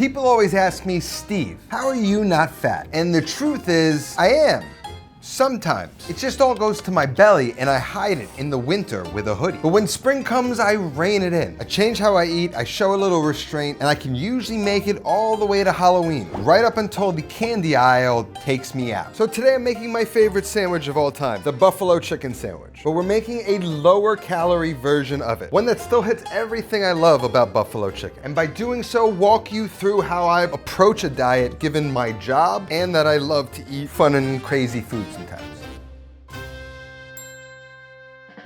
People always ask me, Steve, how are you not fat? And the truth is, I am. Sometimes. It just all goes to my belly and I hide it in the winter with a hoodie. But when spring comes, I rein it in. I change how I eat, I show a little restraint, and I can usually make it all the way to Halloween, right up until the candy aisle takes me out. So today I'm making my favorite sandwich of all time, the buffalo chicken sandwich. But we're making a lower calorie version of it, one that still hits everything I love about buffalo chicken. And by doing so, walk you through how I approach a diet given my job and that I love to eat fun and crazy food sometimes.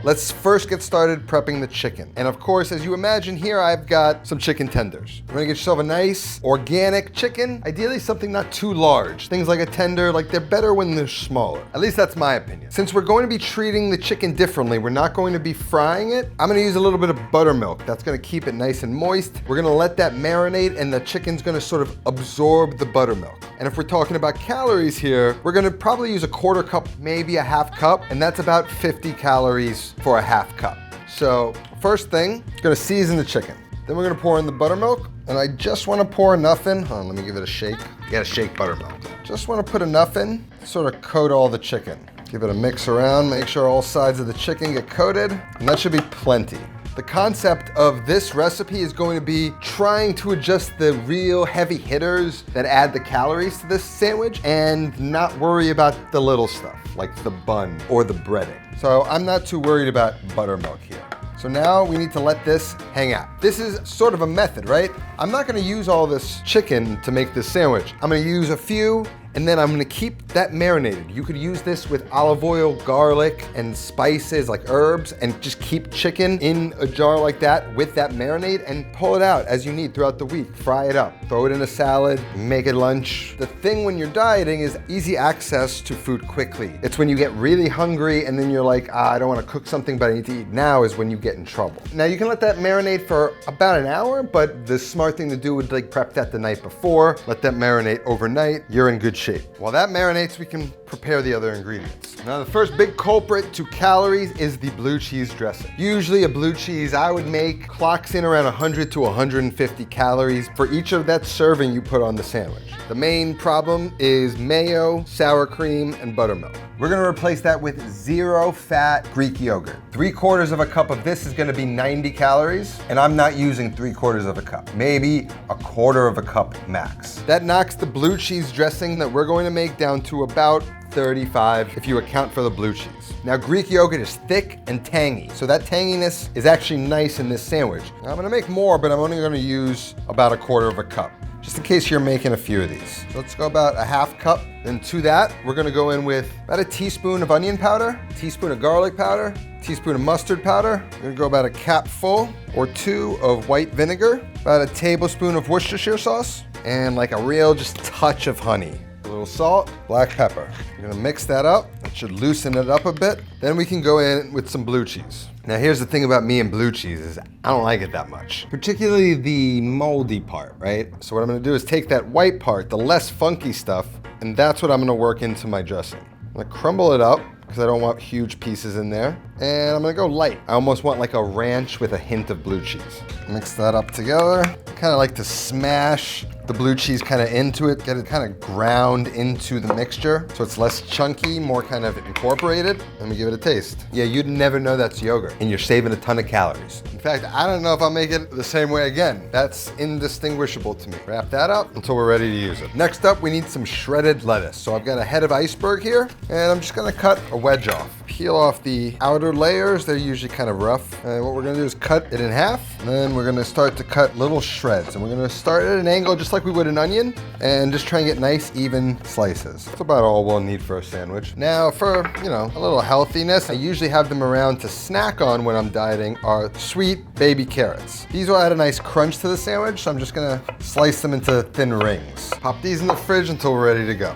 Let's first get started prepping the chicken. And of course, as you imagine here, I've got some chicken tenders. You're gonna get yourself a nice organic chicken, ideally something not too large. Things like a tender, like they're better when they're smaller. At least that's my opinion. Since we're going to be treating the chicken differently, we're not going to be frying it. I'm gonna use a little bit of buttermilk. That's gonna keep it nice and moist. We're gonna let that marinate and the chicken's gonna sort of absorb the buttermilk. And if we're talking about calories here, we're gonna probably use a 1/4 cup, maybe a 1/2 cup, and that's about 50 calories for a 1/2 cup. So first thing, gonna season the chicken. Then we're gonna pour in the buttermilk, and I just wanna pour enough in. Hold on, let me give it a shake. You gotta shake buttermilk. Just wanna put enough in, sort of coat all the chicken. Give it a mix around, make sure all sides of the chicken get coated, and that should be plenty. The concept of this recipe is going to be trying to adjust the real heavy hitters that add the calories to this sandwich and not worry about the little stuff like the bun or the breading. So I'm not too worried about buttermilk here. So now we need to let this hang out. This is sort of a method, right? I'm not gonna use all this chicken to make this sandwich. I'm gonna use a few, and then I'm gonna keep that marinated. You could use this with olive oil, garlic, and spices like herbs, and just keep chicken in a jar like that with that marinade and pull it out as you need throughout the week. Fry it up, throw it in a salad, make it lunch. The thing when you're dieting is easy access to food quickly. It's when you get really hungry and then you're like, I don't wanna cook something, but I need to eat now is when you get in trouble. Now you can let that marinate for about an hour, but the smart thing to do would like prep that the night before, let that marinate overnight, you're in good shape. While that marinates, we can prepare the other ingredients. Now the first big culprit to calories is the blue cheese dressing. Usually a blue cheese I would make clocks in around 100 to 150 calories for each of that serving you put on the sandwich. The main problem is mayo, sour cream, and buttermilk. We're gonna replace that with zero fat Greek yogurt. 3/4 cup of this is gonna be 90 calories, and I'm not using 3/4 cup, maybe a 1/4 cup max. That knocks the blue cheese dressing that we're going to make down to about 35 if you account for the blue cheese. Now Greek yogurt is thick and tangy, so that tanginess is actually nice in this sandwich. Now, I'm gonna make more, but I'm only gonna use about a 1/4 cup, just in case you're making a few of these. So let's go about a 1/2 cup. Then to that, we're gonna go in with about a teaspoon of onion powder, a teaspoon of garlic powder, a teaspoon of mustard powder. We're gonna go about a capful or 2 of white vinegar, about a tablespoon of Worcestershire sauce, and like a real just touch of honey. A little salt, black pepper. We're gonna mix that up. That should loosen it up a bit. Then we can go in with some blue cheese. Now here's the thing about me and blue cheese is I don't like it that much, particularly the moldy part, right? So what I'm gonna do is take that white part, the less funky stuff, and that's what I'm gonna work into my dressing. I'm gonna crumble it up because I don't want huge pieces in there. And I'm gonna go light. I almost want like a ranch with a hint of blue cheese. Mix that up together. Kind of like to smash the blue cheese kind of into it, get it kind of ground into the mixture so it's less chunky, more kind of incorporated. Let me give it a taste. Yeah, you'd never know that's yogurt, and you're saving a ton of calories. In fact, I don't know if I'll make it the same way again. That's indistinguishable to me. Wrap that up until we're ready to use it. Next up, we need some shredded lettuce. So I've got a head of iceberg here, and I'm just gonna cut a wedge off. Peel off the outer layers, they're usually kind of rough. And what we're gonna do is cut it in half, and then we're gonna start to cut little shreds. And we're gonna start at an angle just like we would an onion, and just try and get nice, even slices. That's about all we'll need for a sandwich. Now for, you know, a little healthiness, I usually have them around to snack on when I'm dieting, are sweet baby carrots. These will add a nice crunch to the sandwich, so I'm just gonna slice them into thin rings. Pop these in the fridge until we're ready to go.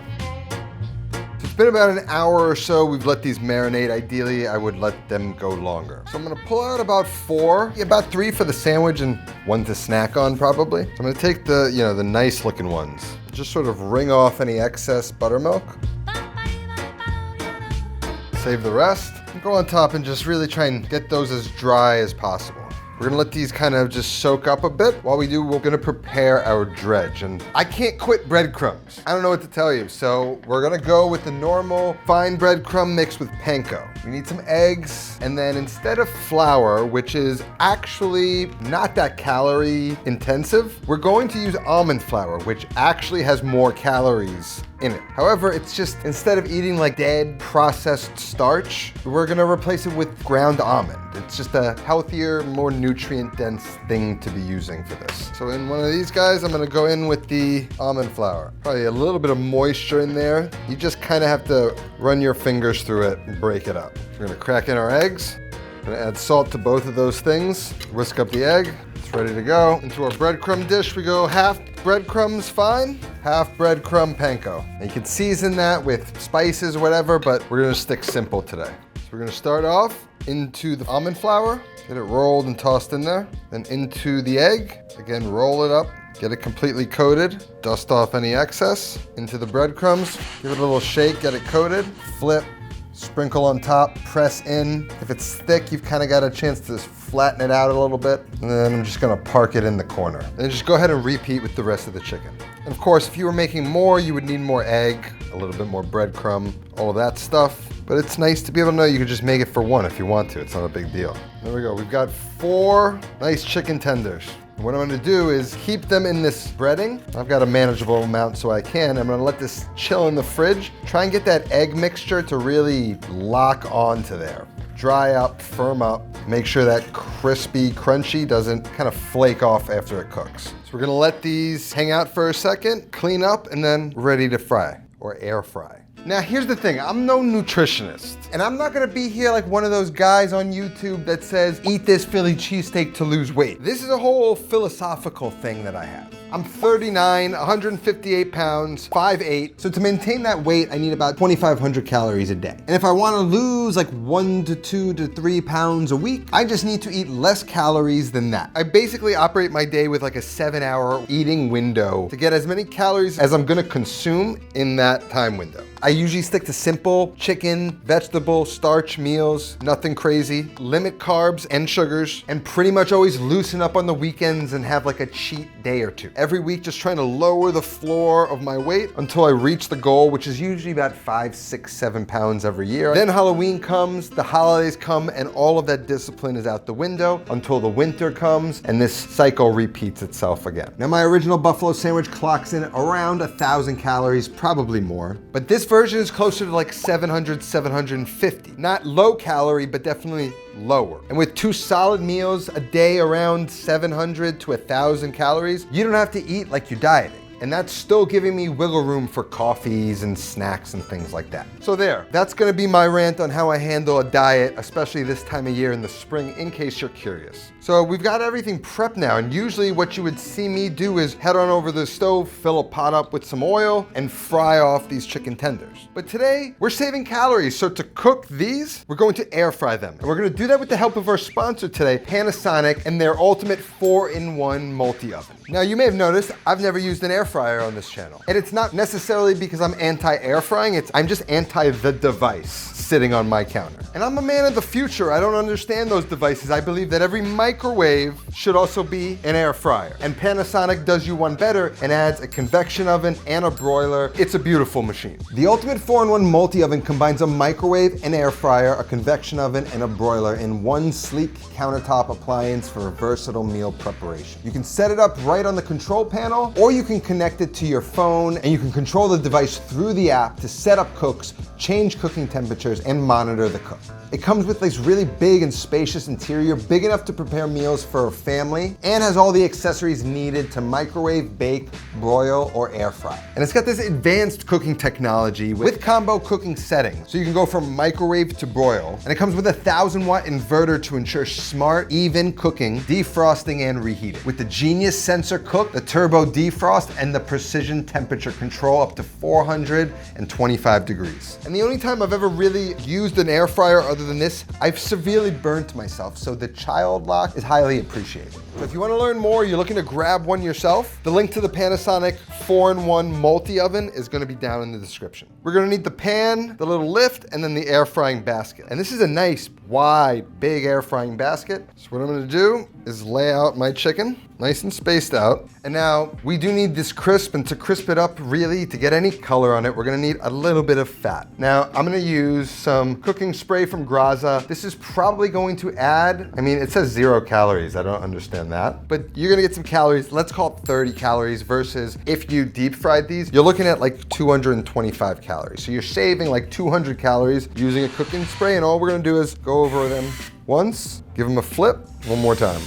It's been about an hour or so. We've let these marinate. Ideally, I would let them go longer. So I'm gonna pull out about 4, about 3 for the sandwich and 1 to snack on probably. So I'm gonna take the, you know, the nice looking ones. Just sort of wring off any excess buttermilk. Save the rest. And go on top and just really try and get those as dry as possible. We're gonna let these kind of just soak up a bit. While we do, we're gonna prepare our dredge. And I can't quit breadcrumbs. I don't know what to tell you. So we're gonna go with the normal fine breadcrumb mix with panko. We need some eggs. And then instead of flour, which is actually not that calorie intensive, we're going to use almond flour, which actually has more calories in it. However, it's just, instead of eating like dead processed starch, we're gonna replace it with ground almond. It's just a healthier, more nutrient dense thing to be using for this. So in one of these guys, I'm gonna go in with the almond flour. Probably a little bit of moisture in there. You just kind of have to run your fingers through it and break it up. We're gonna crack in our eggs. We're gonna add salt to both of those things. Whisk up the egg. It's ready to go. Into our breadcrumb dish, we go half breadcrumbs fine, half breadcrumb panko. And you can season that with spices or whatever, but we're gonna stick simple today. So we're gonna start off into the almond flour, get it rolled and tossed in there. Then into the egg, again, roll it up, get it completely coated, dust off any excess. Into the breadcrumbs, give it a little shake, get it coated, flip, sprinkle on top, press in. If it's thick, you've kind of got a chance to flatten it out a little bit. And then I'm just gonna park it in the corner. And just go ahead and repeat with the rest of the chicken. And of course, if you were making more, you would need more egg, a little bit more breadcrumb, all of that stuff. But it's nice to be able to know you can just make it for one if you want to. It's not a big deal. There we go. We've got 4 nice chicken tenders. What I'm gonna do is keep them in this breading. I've got a manageable amount so I can. I'm gonna let this chill in the fridge. Try and get that egg mixture to really lock onto there. Dry up, firm up. Make sure that crispy, crunchy doesn't kind of flake off after it cooks. So we're gonna let these hang out for a second, clean up, and then ready to fry or air fry. Now here's the thing, I'm no nutritionist, and I'm not gonna be here like one of those guys on YouTube that says, eat this Philly cheesesteak to lose weight. This is a whole philosophical thing that I have. I'm 39, 158 pounds, 5'8". So to maintain that weight, I need about 2,500 calories a day. And if I wanna lose like 1 to 2 to 3 pounds a week, I just need to eat less calories than that. I basically operate my day with like a 7-hour eating window to get as many calories as I'm gonna consume in that time window. I usually stick to simple chicken, vegetable, starch meals, nothing crazy, limit carbs and sugars, and pretty much always loosen up on the weekends and have like a cheat day or two. Every week, just trying to lower the floor of my weight until I reach the goal, which is usually about 5, 6, 7 pounds every year. Then Halloween comes, the holidays come, and all of that discipline is out the window until the winter comes, and this cycle repeats itself again. Now, my original buffalo sandwich clocks in around 1,000 calories, probably more, but this version is closer to like 700, 750. Not low calorie, but definitely lower. And with 2 solid meals a day around 700 to 1,000 calories, you don't have to eat like you're dieting. And that's still giving me wiggle room for coffees and snacks and things like that. So there, that's gonna be my rant on how I handle a diet, especially this time of year in the spring, in case you're curious. So we've got everything prepped now, and usually what you would see me do is head on over to the stove, fill a pot up with some oil, and fry off these chicken tenders. But today, we're saving calories, so to cook these, we're going to air fry them. And we're gonna do that with the help of our sponsor today, Panasonic, and their ultimate 4-in-1 multi-oven. Now, you may have noticed, I've never used an air fryer on this channel. And it's not necessarily because I'm anti-air frying, I'm just anti the device sitting on my counter. And I'm a man of the future. I don't understand those devices. I believe that every microwave should also be an air fryer. And Panasonic does you one better and adds a convection oven and a broiler. It's a beautiful machine. The ultimate 4-in-1 multi-oven combines a microwave, an air fryer, a convection oven, and a broiler in one sleek countertop appliance for versatile meal preparation. You can set it up right on the control panel, or you can connect it to your phone, and you can control the device through the app to set up cooks, change cooking temperatures, and monitor the cook. It comes with this really big and spacious interior, big enough to prepare meals for a family, and has all the accessories needed to microwave, bake, broil, or air fry. And it's got this advanced cooking technology with combo cooking settings, so you can go from microwave to broil. And it comes with a 1,000-watt inverter to ensure smart, even cooking, defrosting, and reheating. With the Genius Sensor Cook, the Turbo Defrost, and the Precision Temperature Control up to 425 degrees. And the only time I've ever really used an air fryer other than this, I've severely burnt myself, so the child lock is highly appreciated. So if you want to learn more, you're looking to grab one yourself, the link to the Panasonic 4-in-1 multi-oven is going to be down in the description. We're going to need the pan, the little lift, and then the air frying basket. And this is a nice, wide, big air frying basket. So what I'm going to do is lay out my chicken, nice and spaced out. And now we do need this crisp, and to crisp it up really, to get any color on it, we're gonna need a little bit of fat. Now, I'm gonna use some cooking spray from Graza. This is probably going to add, I mean, it says 0 calories. I don't understand that, but you're gonna get some calories. Let's call it 30 calories versus if you deep fried these, you're looking at like 225 calories. So you're saving like 200 calories using a cooking spray, and all we're gonna do is go over them once, give them a flip, one more time.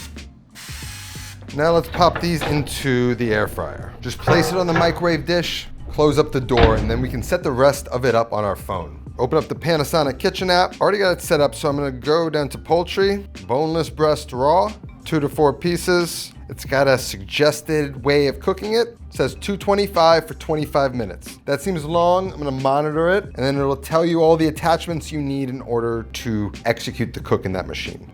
Now let's pop these into the air fryer. Just place it on the microwave dish, close up the door, and then we can set the rest of it up on our phone. Open up the Panasonic kitchen app. Already got it set up, so I'm gonna go down to poultry, boneless breast raw, 2 to 4 pieces. It's got a suggested way of cooking it. It says 225 for 25 minutes. That seems long. I'm gonna monitor it, and then it'll tell you all the attachments you need in order to execute the cook in that machine.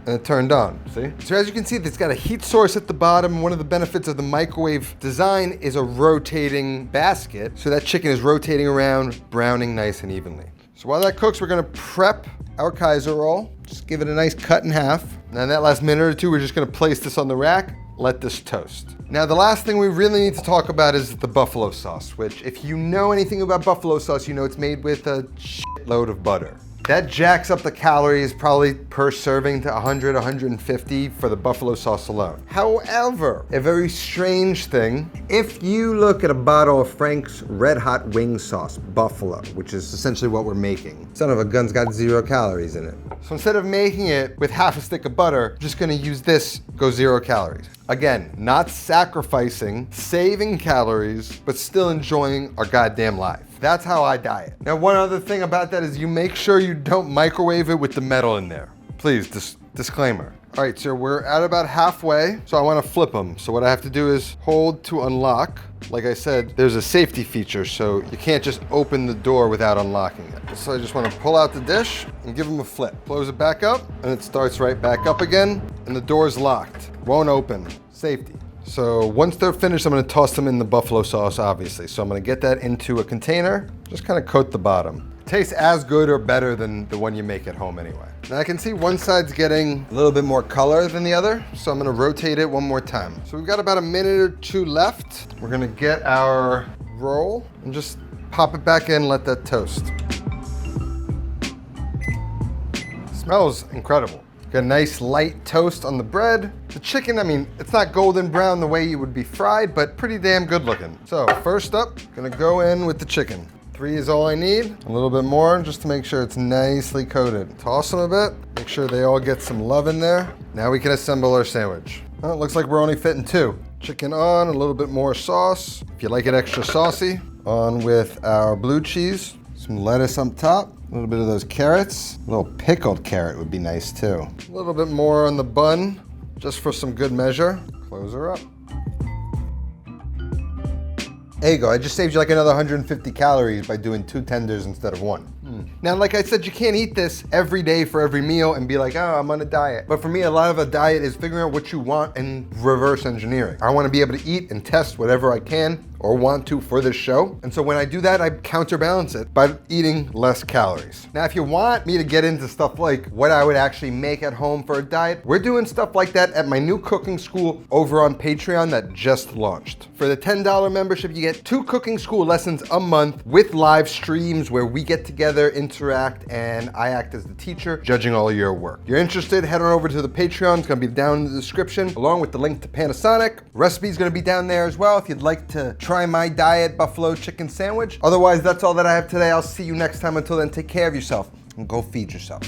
And it turned on, see? So as you can see, it's got a heat source at the bottom. One of the benefits of the microwave design is a rotating basket, so that chicken is rotating around, browning nice and evenly. So while that cooks, we're gonna prep our Kaiser roll. Just give it a nice cut in half. Now in that last minute or two, we're just gonna place this on the rack, let this toast. Now the last thing we really need to talk about is the buffalo sauce, which if you know anything about buffalo sauce, you know it's made with a shitload of butter. That jacks up the calories probably per serving to 100, 150 for the buffalo sauce alone. However, a very strange thing, if you look at a bottle of Frank's Red Hot Wing Sauce, buffalo, which is essentially what we're making, son of a gun's got 0 calories in it. So instead of making it with half a stick of butter, I'm just gonna use this, go 0 calories. Again, not sacrificing, saving calories, but still enjoying our goddamn life. That's how I diet. Now, one other thing about that is you make sure you don't microwave it with the metal in there. Please, disclaimer. All right, so we're at about halfway, so I wanna flip them. So what I have to do is hold to unlock. Like I said, there's a safety feature, so you can't just open the door without unlocking it. So I just wanna pull out the dish and give them a flip. Close it back up, and it starts right back up again, and the door's locked. Won't open, safety. So once they're finished, I'm gonna toss them in the buffalo sauce, obviously. So I'm gonna get that into a container, just kind of coat the bottom. It tastes as good or better than the one you make at home anyway. Now I can see one side's getting a little bit more color than the other, so I'm gonna rotate it one more time. So we've got about a minute or two left. We're gonna get our roll and just pop it back in, let that toast. Smells incredible. Got a nice light toast on the bread. The chicken, I mean, it's not golden brown the way you would be fried, but pretty damn good looking. So first up, gonna go in with the chicken. 3 is all I need. A little bit more just to make sure it's nicely coated. Toss them a bit, make sure they all get some love in there. Now we can assemble our sandwich. Well, it looks like we're only fitting 2. Chicken on, a little bit more sauce. If you like it extra saucy, on with our blue cheese, some lettuce on top. A little bit of those carrots. A little pickled carrot would be nice too. A little bit more on the bun, just for some good measure. Close her up. There you go, I just saved you like another 150 calories by doing 2 tenders instead of 1. Now, like I said, you can't eat this every day for every meal and be like, oh, I'm on a diet. But for me, a lot of a diet is figuring out what you want and reverse engineering. I want to be able to eat and test whatever I can or want to for this show. And so when I do that, I counterbalance it by eating less calories. Now, if you want me to get into stuff like what I would actually make at home for a diet, we're doing stuff like that at my new cooking school over on Patreon that just launched. For the $10 membership, you get 2 cooking school lessons a month with live streams where we get together, interact, and I act as the teacher, judging all of your work. If you're interested, head on over to the Patreon. It's gonna be down in the description, along with the link to Panasonic. Recipe's gonna be down there as well if you'd like to try my diet buffalo chicken sandwich. Otherwise, that's all that I have today. I'll see you next time. Until then, take care of yourself and go feed yourself.